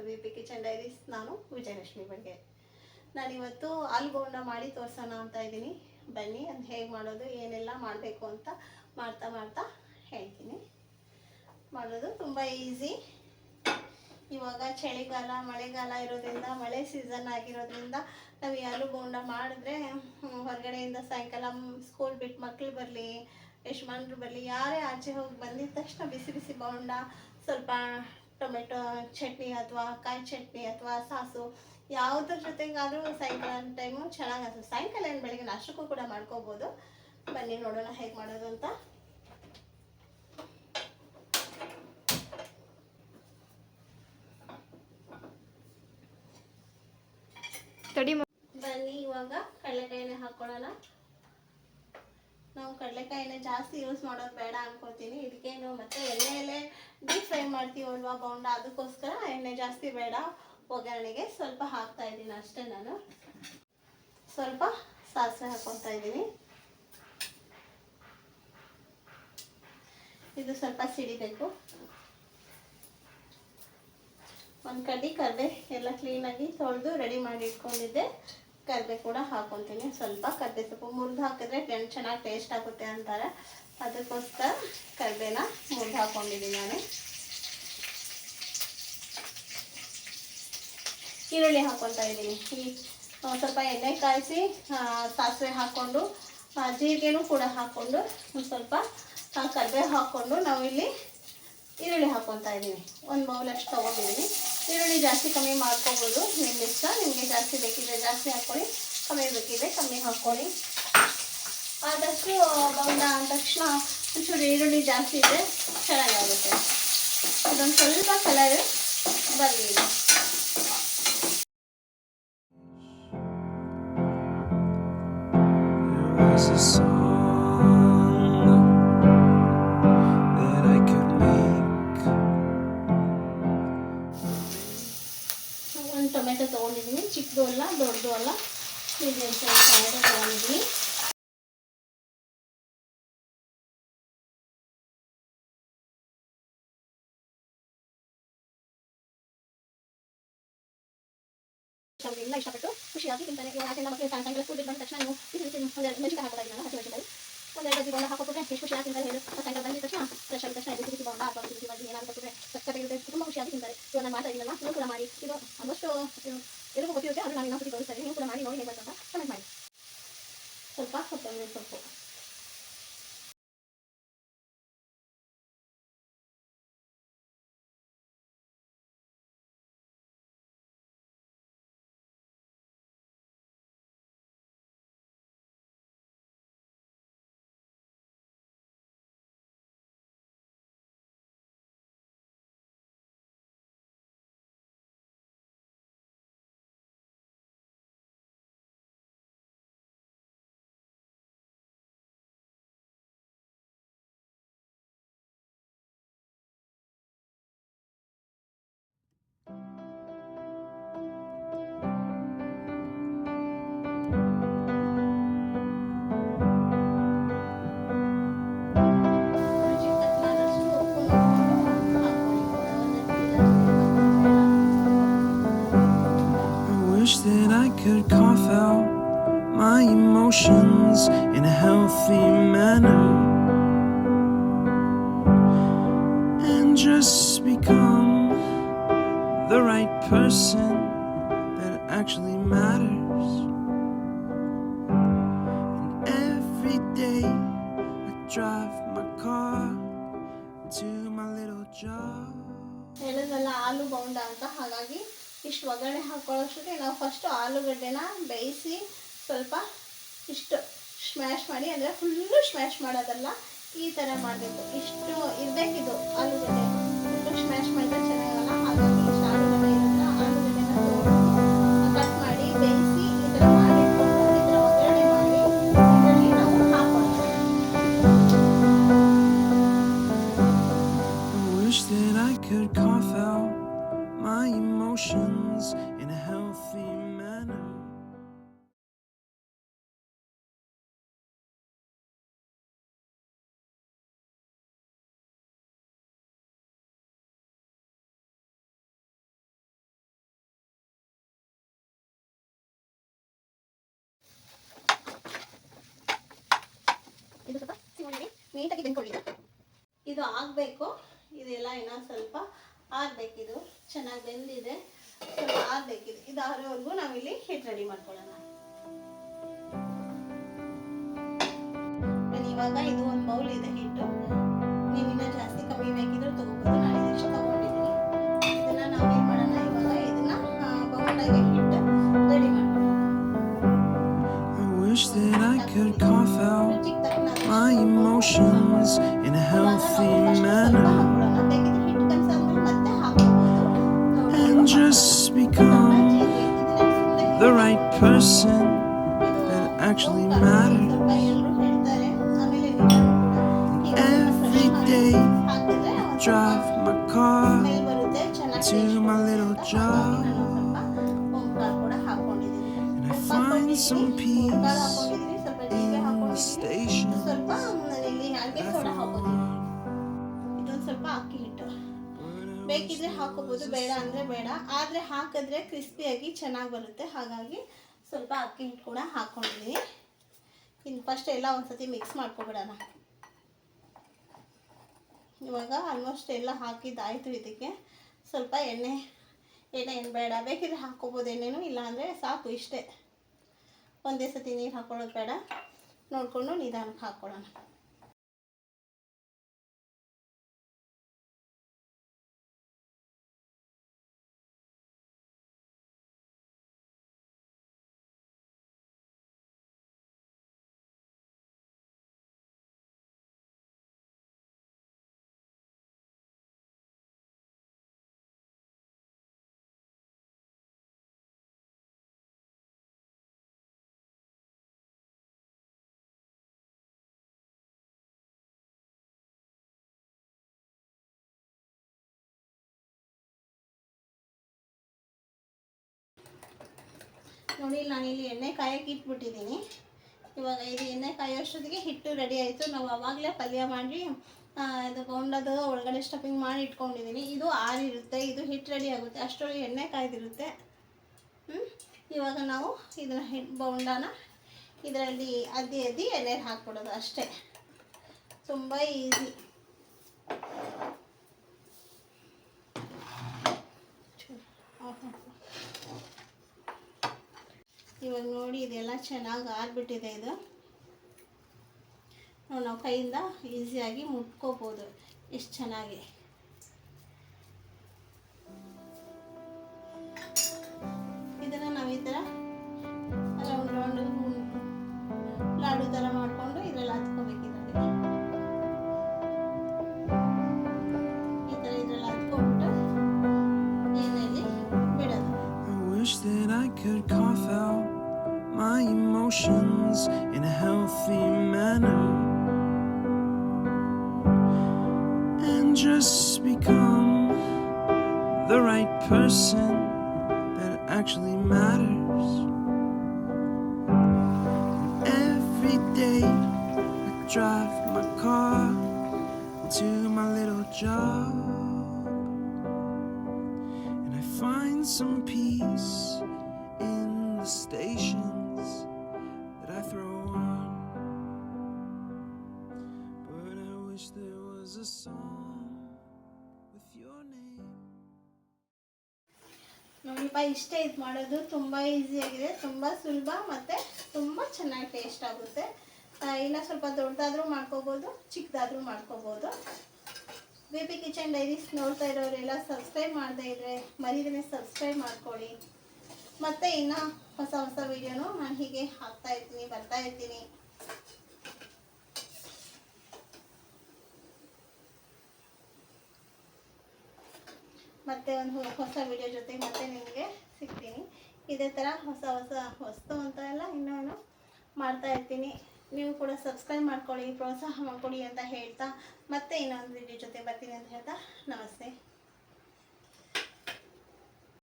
VP kitchen diaries. ನಾನು ವಿಜಯಲಕ್ಷ್ಮಿ ಬಡ್ಗೆ. ನಾನಿವತ್ತು ಆಲೂ ಬೋಂಡ ಮಾಡಿ ತೋರಿಸೋಣ ಅಂತ ಇದ್ದೀನಿ. ಬನ್ನಿ ಅದು ಹೇಗೆ ಮಾಡೋದು, ಏನೆಲ್ಲ ಮಾಡಬೇಕು ಅಂತ ಮಾಡ್ತಾ ಮಾಡ್ತಾ ಹೇಳ್ತೀನಿ. ಮಾಡೋದು ತುಂಬ ಈಸಿ. ಇವಾಗ ಚಳಿಗಾಲ ಮಳೆಗಾಲ ಇರೋದ್ರಿಂದ, ಮಳೆ ಸೀಸನ್ ಆಗಿರೋದ್ರಿಂದ ನಾವು ಈ ಆಲೂ ಬೋಂಡ ಮಾಡಿದ್ರೆ ಹೊರಗಡೆಯಿಂದ ಸಾಯಂಕಾಲ ಸ್ಕೂಲ್ ಬಿಟ್ಟು ಮಕ್ಕಳು ಬರಲಿ, ಯಜಮಾನ್ರು ಬರಲಿ, ಯಾರೇ ಆಚೆ ಹೋಗಿ ಬಂದಿದ ತಕ್ಷಣ ಬಿಸಿ ಬಿಸಿ ಬೋಂಡ, ಸ್ವಲ್ಪ ಟೊಮೆಟೊ ಚಟ್ನಿ ಅಥವಾ ಕಾಯಿ ಚಟ್ನಿ ಅಥವಾ ಸಾಸು ಯಾವುದ್ರ ಜೊತೆಗಾದರೂ ಸಾಯಂಕಾಲ ಟೈಮು ಚೆನ್ನಾಗಿ, ಸಾಯಂಕಾಲ ಏನು ಬೆಳಗ್ಗೆ ನಾಷ್ಟಕ್ಕೂ ಕೂಡ ಮಾಡ್ಕೋಬೋದು. ಬನ್ನಿ ನೋಡೋಣ ಹೇಗೆ ಮಾಡೋದು ಅಂತ. ಬನ್ನಿ ಇವಾಗ ಕಡಲೆಕಾಯಿನ ಹಾಕೊಳ್ಳೋಣ. ನಾವು ಕಡಲೆಕಾಯಿನ ಜಾಸ್ತಿ ಯೂಸ್ ಮಾಡೋದು ಬೇಡ ಅನ್ಕೋತೀನಿ. ಇದಕ್ಕೇನು ಮತ್ತೆ ಎಣ್ಣೆಯಲ್ಲೇ ಡೀಪ್ ಫ್ರೈ ಮಾಡ್ತೀವಲ್ವಾ ಬೋಂಡ, ಅದಕ್ಕೋಸ್ಕರ ಎಣ್ಣೆ ಜಾಸ್ತಿ ಬೇಡ. ಒಗ್ಗರಣೆಗೆ ಸ್ವಲ್ಪ ಹಾಕ್ತಾ ಇದ್ದೀನಿ ಅಷ್ಟೇ. ನಾನು ಸ್ವಲ್ಪ ಸಾಸಿವೆ ಹಾಕ್ಕೊತಾ ಇದ್ದೀನಿ. ಇದು ಸ್ವಲ್ಪ ಸಿಡಿಬೇಕು. ಒಂದು ಕಡ್ಡಿ ಕರಿಬೇ ಎಲ್ಲ ಕ್ಲೀನಾಗಿ ತೊಳೆದು ರೆಡಿ ಮಾಡಿ ಇಟ್ಕೊಂಡಿದ್ದೆ. ಕರಿಬೇ ಕೂಡ ಹಾಕೊತೀನಿ. ಸ್ವಲ್ಪ ಕರಿಬೇ ಸೊಪ್ಪು ಮುರಿದು ಹಾಕಿದ್ರೆ ಚೆನ್ನಾಗಿ ಟೇಸ್ಟ್ ಆಗುತ್ತೆ ಅಂತಾರೆ, ಅದಕ್ಕೋಸ್ಕರ ಕರಿಬೇನ ಮುರಿದು ಹಾಕ್ಕೊಂಡಿದ್ದೀನಿ ನಾನು. ಈರುಳ್ಳಿ ಹಾಕ್ಕೊತಾ ಇದ್ದೀನಿ. ಸ್ವಲ್ಪ ಎಣ್ಣೆ ಕಾಯಿಸಿ ಸಾಸಿವೆ ಹಾಕ್ಕೊಂಡು ಜೀರಿಗೆನೂ ಕೂಡ ಹಾಕ್ಕೊಂಡು ಒಂದು ಸ್ವಲ್ಪ ಕರಿಬೇ ಹಾಕ್ಕೊಂಡು ನಾವಿಲ್ಲಿ ಈರುಳ್ಳಿ ಹಾಕ್ಕೊತಾ ಇದ್ದೀನಿ. ಒಂದು ಬೌಲಷ್ಟು ತೊಗೊಂಡಿದ್ದೀನಿ. ಈರುಳ್ಳಿ ಜಾಸ್ತಿ ಕಮ್ಮಿ ಮಾಡ್ಕೊಬೋದು, ನಿಮ್ಮ ಇಷ್ಟ. ನಿಮಗೆ ಜಾಸ್ತಿ ಬೇಕಿದ್ರೆ ಜಾಸ್ತಿ ಹಾಕ್ಕೊಳ್ಳಿ, ಕಮ್ಮಿ ಬೇಕಿದ್ರೆ ಕಮ್ಮಿ ಹಾಕ್ಕೊಳ್ಳಿ. ಆದಷ್ಟು ಬೋಂಡ ಅಂದ ತಕ್ಷಣ ಒಂಚೂರು ಈರುಳ್ಳಿ ಜಾಸ್ತಿ ಇದ್ದರೆ ಚೆನ್ನಾಗಾಗುತ್ತೆ. ಇದೊಂದು ಸ್ವಲ್ಪ ಕಲರ್ ಬರಲಿ. ಒಂದು ಟೊಮೆಟೊ ತೊಗೊಂಡಿದ್ದೀನಿ, ಚಿಕ್ಕದು ಅಲ್ಲ ದೊಡ್ಡದು ಅಲ್ಲ, ಮೀಡಿಯಮ್ ಸೈಜ್ ಟೊಮೆಟೊ ತೊಗೊಂಡಿದ್ದೀನಿ. ಎಲ್ಲ ಇಷ್ಟಪಟ್ಟು ಖುಷಿಯಾಗಿ ತಿಂತಾನೆ. ಇವಾಗ ಯಾಕೆಂದ್ರೆ ಮಕ್ಕಳು ಸಾಯಂಕಾಲ ಸ್ಕೂಲ್ ಬಿಟ್ಟು ಬಂದ ತಕ್ಷಣ ನೀವು ಒಂದೆರಡು ಮೆಣಸಿನಕಾಯಿ ಹಾಕೋತಾ ಇದ್ದೀನಲ್ಲ, ಹಸಿ ಮೆಣಸಿನಕಾಯಿ ಒಂದೆರಡು ಬಜ್ಜಿ ಬೋಂಡ ಹಾಕೋಬಿಟ್ರೆ ಎಷ್ಟು ಖುಷಿಯಾಗಿ ತಿಂತಾರೆ ಹೇಳು. ಸಾಯಂಕಾಲ ಬಂದಿದ ತಕ್ಷಣ ಫ್ರೆಶ್ ಆಗಿದ ತಕ್ಷಣ ಬಿಸಿ ಬಿಸಿ ಬೋಂಡ ಅಥವಾ ಬಿಸಿ ಬಿಸಿ ಬಜ್ಜಿ ಏನಾದ್ರು ಕೊಟ್ಟರೆ ಸಕ್ಕತ್ತಾಗಿರುತ್ತೆ, ತುಂಬ ಖುಷಿಯಾಗಿ ತಿಂತಾರೆ. ಇವಾಗ ನಾನು ಮಾಡ್ತಾ ಇದ್ದೀನಲ್ಲ, ನೀವು ಕೂಡ ಮಾಡಿ. ಇದು ಆಲ್ಮೋಸ್ಟ್ ಎಲ್ಲರಿಗೂ ಗೊತ್ತಿರುತ್ತೆ, ಅದು ನಾನು ಇನ್ನೊಂದು ತೋರಿಸ್ತಾ ಇದ್ದೀನಿ. ನೀವು ಕೂಡ ಮಾಡಿ ನೋಡಿ ಹೇಗೆ ಅಂತ ಕಮೆಂಟ್ ಮಾಡಿ. ಸ್ವಲ್ಪ ಕೊತ್ತಂಬರಿ ಸೊಪ್ಪು, that I could cough out my emotions in a healthy manner and just become the right person that actually matters. And every day I drive my car to my little job. ಹೇಳೋದಲ್ಲ ಆಲೂ ಬೋಂಡ ಅಂತ, ಹಾಗಾಗಿ ಇಷ್ಟು ಒಗ್ಗರಣೆ ಹಾಕೊಳ್ಳೋಷ್ಟಕ್ಕೆ ನಾವು first ಆಲೂಗಡ್ಡೆನ ಬೇಯಿಸಿ ಸ್ವಲ್ಪ ಇಷ್ಟು smash ಮಾಡಿ, ಅಂದರೆ ಫುಲ್ಲು ಸ್ಮ್ಯಾಶ್ ಮಾಡೋದಲ್ಲ, ಈ ಥರ ಮಾಡಬೇಕು. ಇಷ್ಟು ಇರಬೇಕಿದು ಆಲೂಗಡ್ಡೆ. ಫುಲ್ಲು ಸ್ಮ್ಯಾಶ್ ಮಾಡಿದ್ರೆ ಚೆನ್ನಾಗಲ್ಲ, ಹಾಗಾಗಿ ಇಷ್ಟು ಆಲೂಗಡ್ಡೆ ಇರೋದ್ರಿಂದ ಆಲೂಗಡ್ಡೆನ ಕಟ್ ಮಾಡಿ ಬೇಯಿಸಿ ಈ ಥರ ಮಾಡಿಟ್ಕೊಂಡು ಈ ಥರ ಒಗ್ಗರಣೆ ಮಾಡಿ ಇದರಲ್ಲಿ ನಾವು ಹಾಕೊಳ್ಳೋಣ. I wish that I could cough out my emotions in a healthy manner. ನೀಟಾಗಿ ಬೆಂದ್ಕೊಳ್ಳಿ. ಇದು ಆಗಬೇಕು, ಇದೆಲ್ಲ ಇನ್ನೊಂದು ಸ್ವಲ್ಪ ಆಗಬೇಕಿದು. ಚೆನ್ನಾಗಿ ಬೆಂದಿದೆ, ಸ್ವಲ್ಪ ಆಗಬೇಕಿದೆ. ಇದು ಆರೋವರೆಗೂ ನಾವಿಲ್ಲಿ ಹಿಟ್ಟು ರೆಡಿ ಮಾಡ್ಕೊಳ್ಳೋಣ. ಇವಾಗ ಇದು ಒಂದು ಬೌಲ್ ಇದೆ ಹಿಟ್ಟು. ನೀವು ಇನ್ನೂ ಜಾಸ್ತಿ ಕಮ್ಮಿ ಬೇಕಿದ್ರು ತಗೋಬೋದು. ನಾನು ಇದಿಷ್ಟು ತಗೊಂಡಿದ್ದೀನಿ. ಇದನ್ನ ನಾವೇನು ಮಾಡೋಣ, ಇವಾಗ ಇದನ್ನ ಬೌಲ್ನಾಗೆ ಹಿಟ್ಟು ರೆಡಿ ಮಾಡ್ಕೊಳ್ಳೋಣ. I wish that I could cough out my emotions in a healthy manner and just become the right person that actually matters. Every day I drive my car to my little job and I find some peace in the station ಸ್ವಲ್ಪ ನಾನಿಲ್ಲಿ ಅಡಿಕೆ I soda throw ಹಾಕೋತೀನಿ. on. ಇದೊಂದು ಸ್ವಲ್ಪ ಅಕ್ಕಿ ಹಿಟ್ಟು ಬೇಕಿದ್ರೆ ಹಾಕೋಬೋದು, ಬೇಡ ಅಂದರೆ ಬೇಡ. ಆದರೆ ಹಾಕಿದ್ರೆ ಕ್ರಿಸ್ಪಿಯಾಗಿ ಚೆನ್ನಾಗಿ ಬರುತ್ತೆ. ಹಾಗಾಗಿ ಸ್ವಲ್ಪ ಅಕ್ಕಿ ಹಿಟ್ಟು ಕೂಡ ಹಾಕ್ಕೊಂಡಿದ್ದೀನಿ. ಇನ್ನು ಫಸ್ಟ್ ಎಲ್ಲ ಒಂದ್ಸತಿ ಮಿಕ್ಸ್ ಮಾಡ್ಕೊಬಿಡೋಣ. ಇವಾಗ ಆಲ್ಮೋಸ್ಟ್ ಎಲ್ಲ ಹಾಕಿದ್ದಾಯಿತು. ಇದಕ್ಕೆ ಸ್ವಲ್ಪ ಎಣ್ಣೆ ಏನು ಬೇಡ, ಬೇಕಿದ್ರೆ ಹಾಕ್ಕೋಬೋದು ಎಣ್ಣೆನೂ, ಇಲ್ಲಾಂದರೆ ಸಾಕು ಇಷ್ಟೇ. ಒಂದೇ ಸತಿ ನೀರು ಹಾಕ್ಕೊಳ್ಳೋದು ಬೇಡ, ನೋಡಿಕೊಂಡು ನಿಧಾನಕ್ಕೆ ಹಾಕ್ಕೊಳ್ಳೋಣ. ನೋಡಿ, ನಾನಿಲ್ಲಿ ಎಣ್ಣೆ ಕಾಯಕ್ಕೆ ಇಟ್ಬಿಟ್ಟಿದ್ದೀನಿ. ಇವಾಗ ಇದು ಎಣ್ಣೆ ಕಾಯೋಷ್ಟೊತ್ತಿಗೆ ಹಿಟ್ಟು ರೆಡಿ ಆಯಿತು. ನಾವು ಆವಾಗಲೇ ಪಲ್ಯ ಮಾಡಿ ಇದು ಬೋಂಡದು ಒಳಗಡೆ ಸ್ಟಫಿಂಗ್ ಮಾಡಿ ಇಟ್ಕೊಂಡಿದ್ದೀನಿ. ಇದು ಆರಿರುತ್ತೆ, ಇದು ಹಿಟ್ಟು ರೆಡಿ ಆಗುತ್ತೆ. ಅಷ್ಟರೊಳಗೆ ಎಣ್ಣೆ ಕಾಯ್ದಿರುತ್ತೆ. ಇವಾಗ ನಾವು ಇದನ್ನು ಬೋಂಡಾನ ಇದರಲ್ಲಿ ಅದ್ದಿ ಎಣ್ಣೆಗೆ ಹಾಕ್ಬಿಡೋದು ಅಷ್ಟೇ. ತುಂಬ ಈಸಿ. ಇವಾಗ ನೋಡಿ, ಇದೆಲ್ಲ ಚೆನ್ನಾಗಿ ಆರಿಬಿಟ್ಟಿದೆ. ಇದು ನಾವು ಕೈಯಿಂದ ಈಸಿಯಾಗಿ ಮುಟ್ಕೋಬೋದು ಎಷ್ಟು ಚೆನ್ನಾಗಿ. ಇದನ್ನು ನಾವು ಈ ಥರ ರೌಂಡ್ ಲಾಡು ಥರ ಮಾಡಿಕೊಂಡು ಇದರಲ್ಲಿ ಹತ್ಕೋಬೇಕಿದೆ. ಈ ಥರ ಇದರಲ್ಲಿ ಹತ್ಕೊಂಡ್ಬಿಟ್ಟು ಎಣ್ಣೆಯಲ್ಲಿ ಬಿಡೋದು. I wish that I could cough out my emotions in a healthy manner and just become the right person that actually matters. Every day I drive my car to my little job and I find some peace in the stations that I throw on. But I wish there was a song with your name. ನೋಡಿಪ್ಪ, ಇಷ್ಟೇ ಇದು ಮಾಡೋದು. ತುಂಬ ಈಸಿಯಾಗಿದೆ, ತುಂಬ ಸುಲಭ ಮತ್ತು ತುಂಬ ಚೆನ್ನಾಗಿ taste ಆಗುತ್ತೆ. ಇನ್ನು ಸ್ವಲ್ಪ ದೊಡ್ಡದಾದರೂ ಮಾಡ್ಕೋಬೋದು, ಚಿಕ್ಕದಾದರೂ ಮಾಡ್ಕೋಬೋದು. ಬೇಬಿ ಕಿಚನ್ ಡೈರೀಸ್ ನೋಡ್ತಾ ಇರೋರೆಲ್ಲ ಸಬ್ಸ್ಕ್ರೈಬ್ ಮಾಡದೇ ಇದ್ದರೆ ಮರಿದೇ ಸಬ್ಸ್ಕ್ರೈಬ್ ಮಾಡ್ಕೊಳ್ಳಿ. ಮತ್ತು ಇನ್ನು ಹೊಸ ವೀಡಿಯೋನು ನಾನು ಹೀಗೆ ಬರ್ತಾ ಇರ್ತೀನಿ. ಮತ್ತೆ ಒಂದು ಹೊಸ ವಿಡಿಯೋ ಜೊತೆ ಮತ್ತೆ ನಿಮಗೆ ಸಿಗ್ತೀನಿ. ಇದೇ ಥರ ಹೊಸ್ತು ಅಂತ ಎಲ್ಲ ಇನ್ನೂ ಮಾಡ್ತಾ ಇರ್ತೀನಿ. ನೀವು ಕೂಡ ಸಬ್ಸ್ಕ್ರೈಬ್ ಮಾಡ್ಕೊಳ್ಳಿ, ಪ್ರೋತ್ಸಾಹ ಮಾಡ್ಕೊಳ್ಳಿ ಅಂತ ಹೇಳ್ತಾ ಮತ್ತೆ ಇನ್ನೊಂದು ವಿಡಿಯೋ ಜೊತೆ ಬರ್ತೀನಿ ಅಂತ ಹೇಳ್ತಾ ನಮಸ್ತೆ.